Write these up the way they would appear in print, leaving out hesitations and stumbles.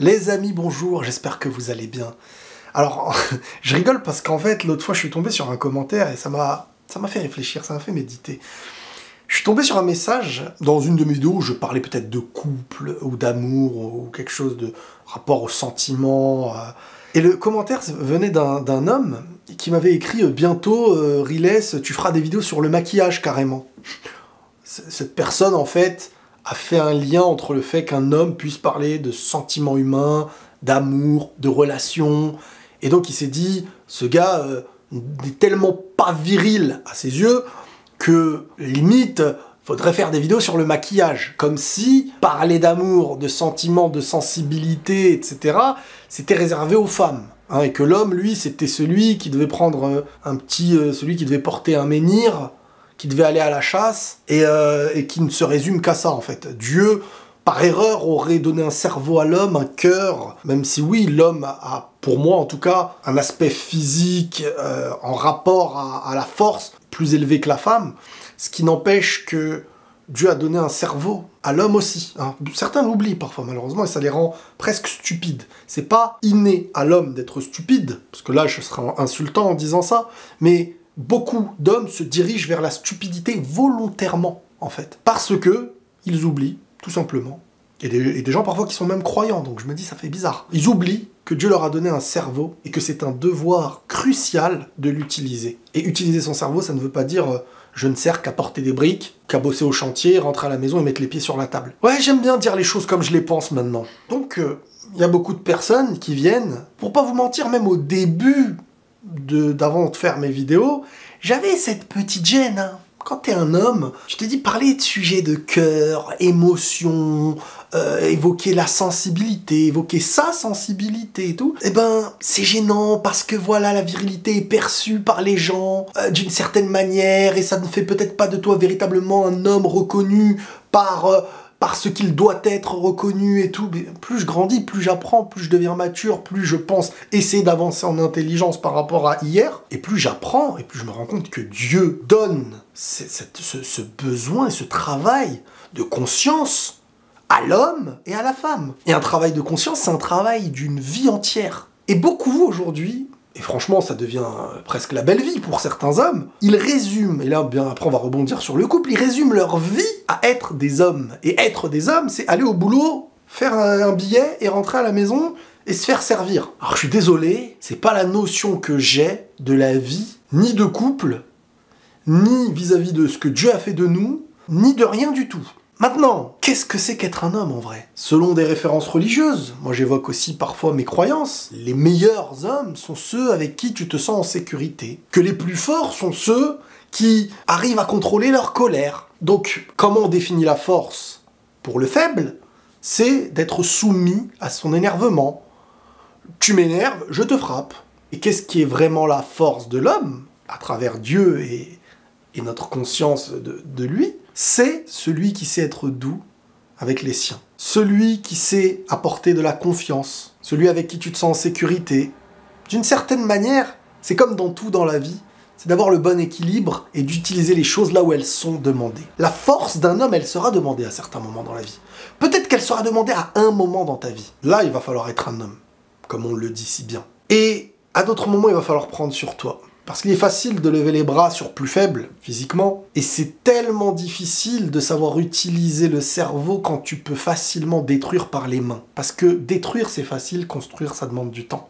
Les amis, bonjour, j'espère que vous allez bien. Alors, je rigole parce qu'en fait, l'autre fois, je suis tombé sur un commentaire et ça m'a fait réfléchir, ça m'a fait méditer. Je suis tombé sur un message dans une de mes vidéos où je parlais peut-être de couple ou d'amour ou quelque chose de rapport au sentiment. Et le commentaire venait d'un homme qui m'avait écrit « Bientôt, Riles, tu feras des vidéos sur le maquillage carrément ». Cette personne, en fait, a fait un lien entre le fait qu'un homme puisse parler de sentiments humains, d'amour, de relations. Et donc il s'est dit, ce gars n'est tellement pas viril à ses yeux que limite, faudrait faire des vidéos sur le maquillage. Comme si parler d'amour, de sentiments, de sensibilité, etc., c'était réservé aux femmes. Hein, et que l'homme, lui, c'était celui qui devait prendre celui qui devait porter un menhir, qui devait aller à la chasse, et qui ne se résume qu'à ça, en fait. Dieu, par erreur, aurait donné un cerveau à l'homme, un cœur, même si oui, l'homme a, pour moi en tout cas, un aspect physique en rapport à la force plus élevé que la femme, ce qui n'empêche que Dieu a donné un cerveau à l'homme aussi. Hein. Certains l'oublient parfois, malheureusement, et ça les rend presque stupides. C'est pas inné à l'homme d'être stupide, parce que là, je serais insultant en disant ça, mais beaucoup d'hommes se dirigent vers la stupidité volontairement, en fait. Parce que ils oublient, tout simplement. Et des gens parfois qui sont même croyants, donc je me dis, ça fait bizarre. Ils oublient que Dieu leur a donné un cerveau et que c'est un devoir crucial de l'utiliser. Et utiliser son cerveau, ça ne veut pas dire je ne sers qu'à porter des briques, qu'à bosser au chantier, rentrer à la maison et mettre les pieds sur la table. Ouais, j'aime bien dire les choses comme je les pense maintenant. Donc, il y a beaucoup de personnes qui viennent, pour pas vous mentir, même au début d'avant de faire mes vidéos, j'avais cette petite gêne, hein. Quand t'es un homme, tu te dis parler de sujets de cœur, émotion, évoquer la sensibilité, évoquer sa sensibilité et tout, eh ben, c'est gênant parce que voilà, la virilité est perçue par les gens d'une certaine manière et ça ne fait peut-être pas de toi véritablement un homme reconnu par ce qu'il doit être reconnu et tout. Mais plus je grandis, plus j'apprends, plus je deviens mature, plus je pense essayer d'avancer en intelligence par rapport à hier, et plus j'apprends, et plus je me rends compte que Dieu donne ce besoin et ce travail de conscience à l'homme et à la femme. Et un travail de conscience, c'est un travail d'une vie entière. Et beaucoup aujourd'hui, et franchement, ça devient presque la belle vie pour certains hommes, ils résument, et là, bien après on va rebondir sur le couple, ils résument leur vie à être des hommes. Et être des hommes, c'est aller au boulot, faire un billet et rentrer à la maison et se faire servir. Alors je suis désolé, c'est pas la notion que j'ai de la vie, ni de couple, ni vis-à-vis de ce que Dieu a fait de nous, ni de rien du tout. Maintenant, qu'est-ce que c'est qu'être un homme en vrai? Selon des références religieuses, moi j'évoque aussi parfois mes croyances, les meilleurs hommes sont ceux avec qui tu te sens en sécurité, que les plus forts sont ceux qui arrivent à contrôler leur colère. Donc, comment on définit la force? Pour le faible, c'est d'être soumis à son énervement. Tu m'énerves, je te frappe. Et qu'est-ce qui est vraiment la force de l'homme, à travers Dieu et notre conscience de lui? C'est celui qui sait être doux avec les siens. Celui qui sait apporter de la confiance. Celui avec qui tu te sens en sécurité. D'une certaine manière, c'est comme dans tout dans la vie, c'est d'avoir le bon équilibre et d'utiliser les choses là où elles sont demandées. La force d'un homme, elle sera demandée à certains moments dans la vie. Peut-être qu'elle sera demandée à un moment dans ta vie. Là, il va falloir être un homme, comme on le dit si bien. Et à d'autres moments, il va falloir prendre sur toi. Parce qu'il est facile de lever les bras sur plus faible, physiquement, et c'est tellement difficile de savoir utiliser le cerveau quand tu peux facilement détruire par les mains. Parce que détruire, c'est facile, construire, ça demande du temps.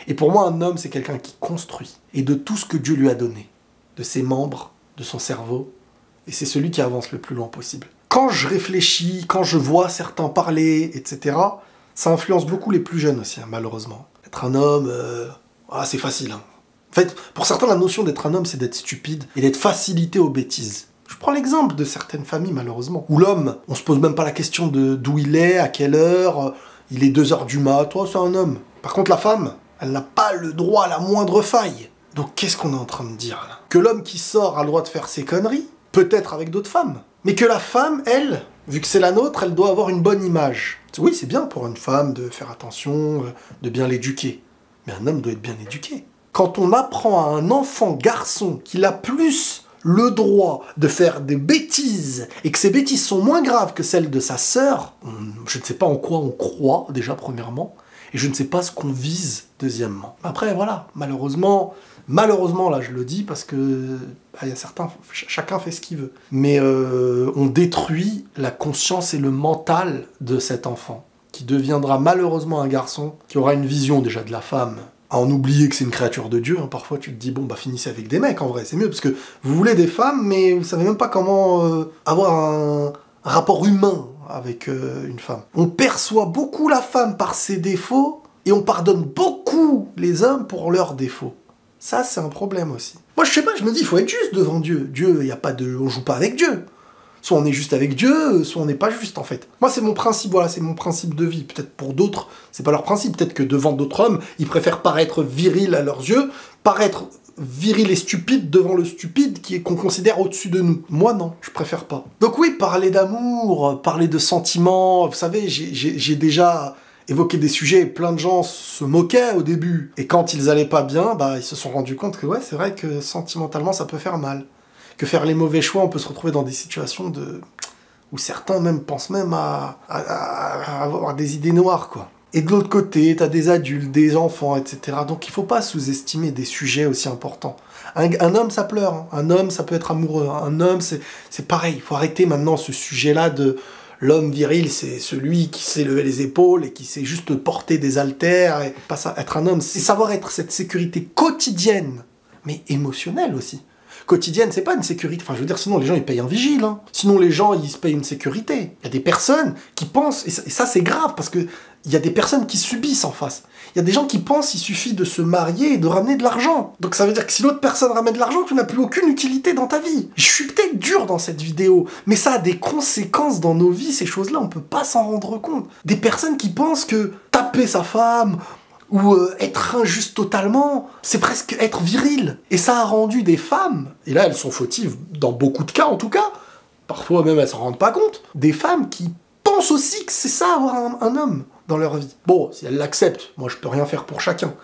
Et pour moi, un homme, c'est quelqu'un qui construit, et de tout ce que Dieu lui a donné, de ses membres, de son cerveau, et c'est celui qui avance le plus loin possible. Quand je réfléchis, quand je vois certains parler, etc., ça influence beaucoup les plus jeunes aussi, hein, malheureusement. Être un homme, c'est facile, hein. En fait, pour certains, la notion d'être un homme, c'est d'être stupide et d'être facilité aux bêtises. Je prends l'exemple de certaines familles, malheureusement, où l'homme, on se pose même pas la question de d'où il est, à quelle heure, il est 2 heures du mat, toi, c'est un homme. Par contre, la femme, elle n'a pas le droit à la moindre faille. Donc, qu'est-ce qu'on est en train de dire, là? Que l'homme qui sort a le droit de faire ses conneries, peut-être avec d'autres femmes, mais que la femme, elle, vu que c'est la nôtre, elle doit avoir une bonne image. Oui, c'est bien pour une femme de faire attention, de bien l'éduquer, mais un homme doit être bien éduqué. Quand on apprend à un enfant garçon qu'il a plus le droit de faire des bêtises et que ces bêtises sont moins graves que celles de sa sœur, je ne sais pas en quoi on croit, déjà, premièrement, et je ne sais pas ce qu'on vise, deuxièmement. Après, voilà, malheureusement, là, je le dis parce que y a certains, chacun fait ce qu'il veut. Mais on détruit la conscience et le mental de cet enfant, qui deviendra malheureusement un garçon qui aura une vision déjà de la femme, à en oublier que c'est une créature de Dieu. Hein. Parfois, tu te dis, bon, bah finissez avec des mecs, en vrai, c'est mieux, parce que vous voulez des femmes, mais vous savez même pas comment avoir un rapport humain avec une femme. On perçoit beaucoup la femme par ses défauts, et on pardonne beaucoup les hommes pour leurs défauts. Ça, c'est un problème aussi. Moi, je sais pas, je me dis, il faut être juste devant Dieu. Dieu, y a pas de... on joue pas avec Dieu. Soit on est juste avec Dieu, soit on n'est pas juste, en fait. Moi, c'est mon principe, voilà, c'est mon principe de vie. Peut-être pour d'autres, c'est pas leur principe. Peut-être que devant d'autres hommes, ils préfèrent paraître viril à leurs yeux, paraître viril et stupide devant le stupide qu'on considère au-dessus de nous. Moi, non, je préfère pas. Donc oui, parler d'amour, parler de sentiments, vous savez, j'ai déjà évoqué des sujets, plein de gens se moquaient au début. Et quand ils allaient pas bien, bah, ils se sont rendus compte que ouais, c'est vrai que sentimentalement, ça peut faire mal. Que faire les mauvais choix, on peut se retrouver dans des situations où certains même pensent même à avoir des idées noires, quoi. Et de l'autre côté, t'as des adultes, des enfants, etc. Donc il faut pas sous-estimer des sujets aussi importants. Un homme, ça pleure. Hein. Un homme, ça peut être amoureux. Hein. Un homme, c'est pareil. Il faut arrêter maintenant ce sujet-là de l'homme viril, c'est celui qui sait lever les épaules et qui sait juste porter des haltères. Et pas ça, être un homme, c'est savoir être cette sécurité quotidienne, mais émotionnelle aussi. Quotidienne, c'est pas une sécurité. Enfin, je veux dire, sinon les gens ils payent un vigile. Hein. Sinon les gens ils se payent une sécurité. Il y a des personnes qui pensent, et ça c'est grave parce que il y a des personnes qui subissent en face. Il y a des gens qui pensent qu'il suffit de se marier et de ramener de l'argent. Donc ça veut dire que si l'autre personne ramène de l'argent, tu n'as plus aucune utilité dans ta vie. Je suis peut-être dur dans cette vidéo, mais ça a des conséquences dans nos vies, ces choses-là, on peut pas s'en rendre compte. Des personnes qui pensent que taper sa femme, ou être injuste totalement, c'est presque être viril. Et ça a rendu des femmes, et là elles sont fautives dans beaucoup de cas en tout cas, parfois même elles s'en rendent pas compte, des femmes qui pensent aussi que c'est ça avoir un homme dans leur vie. Bon, si elles l'acceptent, moi je peux rien faire pour chacun.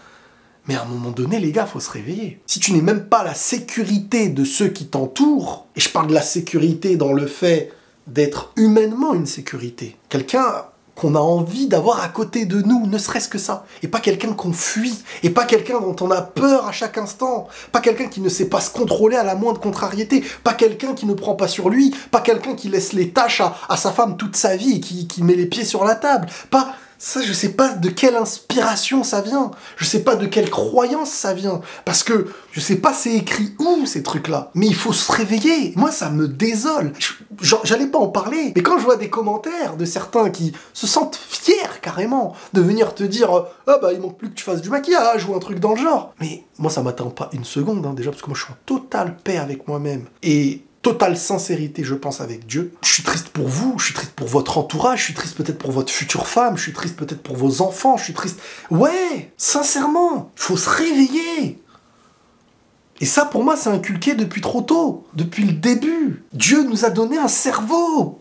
Mais à un moment donné, les gars, faut se réveiller. Si tu n'es même pas la sécurité de ceux qui t'entourent, et je parle de la sécurité dans le fait d'être humainement une sécurité, quelqu'un qu'on a envie d'avoir à côté de nous, ne serait-ce que ça. Et pas quelqu'un qu'on fuit, et pas quelqu'un dont on a peur à chaque instant, pas quelqu'un qui ne sait pas se contrôler à la moindre contrariété, pas quelqu'un qui ne prend pas sur lui, pas quelqu'un qui laisse les tâches à sa femme toute sa vie et qui met les pieds sur la table, pas... Ça, je sais pas de quelle inspiration ça vient. Je sais pas de quelle croyance ça vient. Parce que je sais pas c'est écrit où, ces trucs-là. Mais il faut se réveiller. Moi, ça me désole. J'allais pas en parler. Mais quand je vois des commentaires de certains qui se sentent fiers, carrément, de venir te dire « Ah bah, il manque plus que tu fasses du maquillage » ou un truc dans le genre. Mais moi, ça m'attend pas une seconde, hein, déjà, parce que moi, je suis en totale paix avec moi-même. Et... totale sincérité, je pense, avec Dieu. Je suis triste pour vous, je suis triste pour votre entourage, je suis triste peut-être pour votre future femme, je suis triste peut-être pour vos enfants, je suis triste... Ouais, sincèrement, il faut se réveiller. Et ça, pour moi, c'est inculqué depuis trop tôt, depuis le début. Dieu nous a donné un cerveau.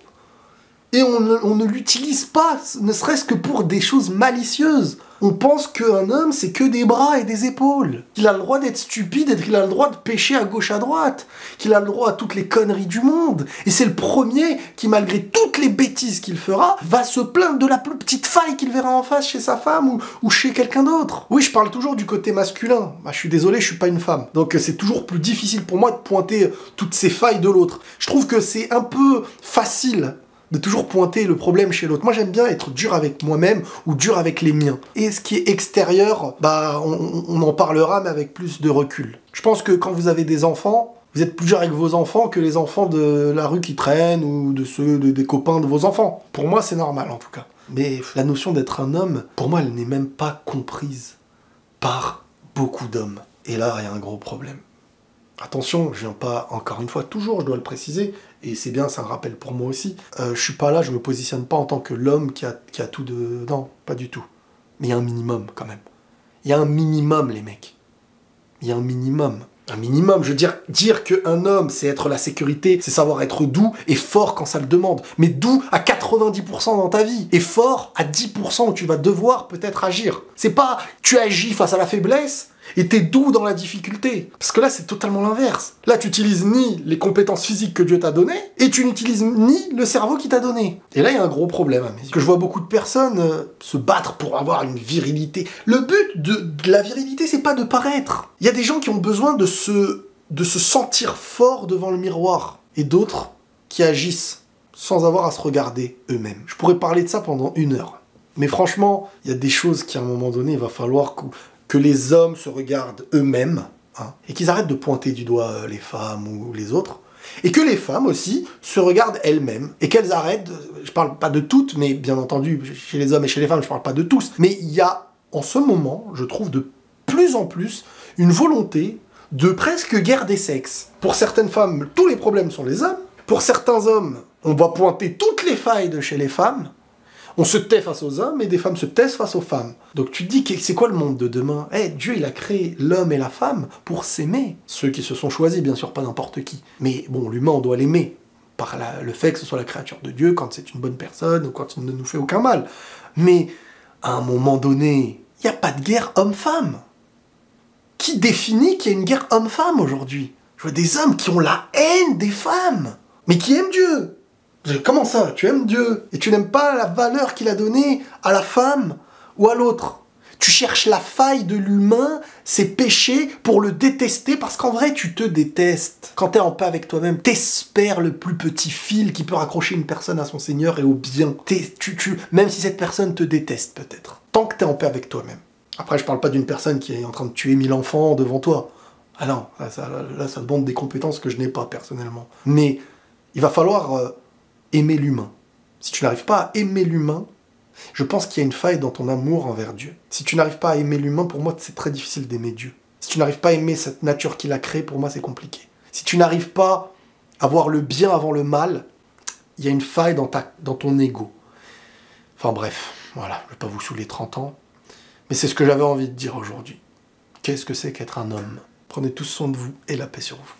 Et on ne l'utilise pas, ne serait-ce que pour des choses malicieuses. On pense qu'un homme, c'est que des bras et des épaules. Qu'il a le droit d'être stupide et qu'il a le droit de pécher à gauche à droite. Qu'il a le droit à toutes les conneries du monde. Et c'est le premier qui, malgré toutes les bêtises qu'il fera, va se plaindre de la plus petite faille qu'il verra en face chez sa femme ou chez quelqu'un d'autre. Oui, je parle toujours du côté masculin. Bah, je suis désolé, je suis pas une femme. Donc c'est toujours plus difficile pour moi de pointer toutes ces failles de l'autre. Je trouve que c'est un peu facile de toujours pointer le problème chez l'autre. Moi, j'aime bien être dur avec moi-même ou dur avec les miens. Et ce qui est extérieur, bah, on en parlera, mais avec plus de recul. Je pense que quand vous avez des enfants, vous êtes plus dur avec vos enfants que les enfants de la rue qui traînent ou de ceux des copains de vos enfants. Pour moi, c'est normal, en tout cas. Mais la notion d'être un homme, pour moi, elle n'est même pas comprise par beaucoup d'hommes. Et là, il y a un gros problème. Attention, je viens pas, encore une fois, toujours, je dois le préciser, et c'est bien, c'est un rappel pour moi aussi, je suis pas là, je me positionne pas en tant que l'homme qui a tout de... Non, pas du tout. Mais il y a un minimum, quand même. Il y a un minimum, les mecs. Il y a un minimum. Un minimum, je veux dire qu'un homme, c'est être la sécurité, c'est savoir être doux et fort quand ça le demande. Mais doux à 90% dans ta vie, et fort à 10% où tu vas devoir peut-être agir. C'est pas tu agis face à la faiblesse, Et t'es doux dans la difficulté. Parce que là, c'est totalement l'inverse. Là, tu n'utilises ni les compétences physiques que Dieu t'a données, et tu n'utilises ni le cerveau qu'il t'a donné. Et là, il y a un gros problème à mes yeux. Que je vois beaucoup de personnes se battre pour avoir une virilité. Le but de la virilité, c'est pas de paraître. Il y a des gens qui ont besoin de se sentir fort devant le miroir. Et d'autres qui agissent sans avoir à se regarder eux-mêmes. Je pourrais parler de ça pendant 1 heure. Mais franchement, il y a des choses qui, à un moment donné, il va falloir que les hommes se regardent eux-mêmes, hein, et qu'ils arrêtent de pointer du doigt les femmes ou les autres, et que les femmes aussi se regardent elles-mêmes, et qu'elles arrêtent, je parle pas de toutes, mais bien entendu, chez les hommes et chez les femmes, je parle pas de tous, mais il y a, en ce moment, je trouve de plus en plus, une volonté de presque guerre des sexes. Pour certaines femmes, tous les problèmes sont les hommes, pour certains hommes, on va pointer toutes les failles de chez les femmes, on se tait face aux hommes et des femmes se taisent face aux femmes. Donc tu te dis, c'est quoi le monde de demain? Dieu, il a créé l'homme et la femme pour s'aimer. Ceux qui se sont choisis, bien sûr, pas n'importe qui. Mais bon, l'humain, on doit l'aimer. Par le fait que ce soit la créature de Dieu, quand c'est une bonne personne, ou quand il ne nous fait aucun mal. Mais, à un moment donné, il n'y a pas de guerre homme-femme. Qui définit qu'il y a une guerre homme-femme aujourd'hui? Je vois des hommes qui ont la haine des femmes, mais qui aiment Dieu. Comment ça? Tu aimes Dieu et tu n'aimes pas la valeur qu'il a donnée à la femme ou à l'autre? Tu cherches la faille de l'humain, ses péchés, pour le détester, parce qu'en vrai, tu te détestes. Quand t'es en paix avec toi-même, t'espères le plus petit fil qui peut raccrocher une personne à son Seigneur et au bien. Même si cette personne te déteste, peut-être. Tant que t'es en paix avec toi-même. Après, je parle pas d'une personne qui est en train de tuer 1000 enfants devant toi. Ah non, là, ça demande des compétences que je n'ai pas, personnellement. Mais il va falloir aimer l'humain. Si tu n'arrives pas à aimer l'humain, je pense qu'il y a une faille dans ton amour envers Dieu. Si tu n'arrives pas à aimer l'humain, pour moi, c'est très difficile d'aimer Dieu. Si tu n'arrives pas à aimer cette nature qu'il a créée, pour moi, c'est compliqué. Si tu n'arrives pas à voir le bien avant le mal, il y a une faille dans ton ego. Enfin bref, voilà, je ne vais pas vous saouler 30 ans, mais c'est ce que j'avais envie de dire aujourd'hui. Qu'est-ce que c'est qu'être un homme? Prenez tous soin de vous et la paix sur vous.